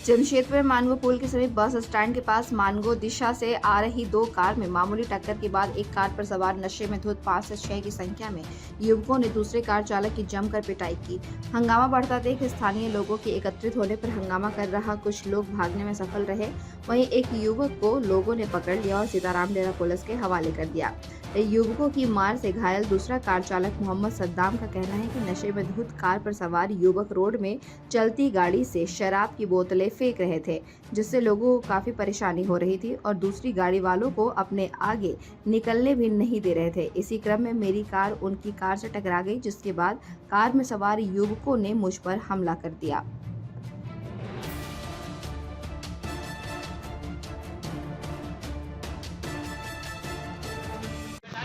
जमशेदपुर मानगो पुल के समीप bus stand के पास मानगो दिशा से आ रही दो कार में मामूली टक्कर के बाद एक कार पर सवार नशे में धुत 5 से 6 की संख्या में युवकों ने दूसरे कार चालक की जमकर पिटाई की। हंगामा बढ़ता देख स्थानीय लोगों के एकत्रित होने पर हंगामा कर रहा कुछ लोग भागने में सफल रहे। वहीं एक युवक को लोगों ने पकड़ लिया और सीताराम डेरा पुलिस के हवाले कर दिया। युवकों की मार से घायल दूसरा कार चालक मोहम्मद सद्दाम का कहना है कि नशे में धुत कार पर सवार युवक रोड में चलती गाड़ी से शराब की बोतलें फेंक रहे थे, जिससे लोगों को काफी परेशानी हो रही थी और दूसरी गाड़ी वालों को अपने आगे निकलने भी नहीं दे रहे थे। इसी क्रम में मेरी कार उनकी कार से टकरा गई, जिसके बाद कार में सवार युवकों ने मुझ पर हमला कर दिया।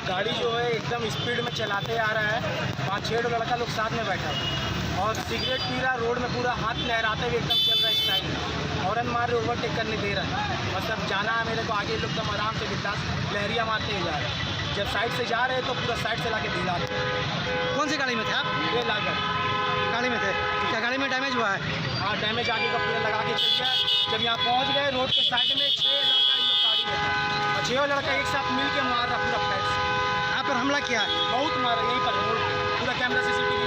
गाड़ी जो है एकदम स्पीड में चलाते आ रहा है, 5-6 लड़का लोग साथ में बैठा हुआ और सिगरेट पी रहा, रोड में पूरा हाथ लहराते हुए एकदम चल रहा है स्टाइल में, हॉर्न मार रहे, ओवरटेक करने दे रहा है। मतलब जाना है मेरे को आगे, लोग एकदम आराम से बिंदास लहरिया मारते हुए जा रहे हैं। जब साइड से जा रहे हैं तो पूरा साइड से ला के भिड़ा रहे हैं। कौन सी गाड़ी में थे आप? ये लाल गाड़ी में थे। क्या गाड़ी में डैमेज हुआ है? हाँ, डैमेज आगे का पूरा लगा के चल गया। जब यहाँ पहुँच गए रोड के साइड में 6 लड़का इन लोग गाड़ी में था और 6 लड़का एक साथ मिल के मार रहा पूरा फ्लैट से। यहाँ पर हमला किया? बहुत मारा यहीं पर, पूरा कैमरा CCTV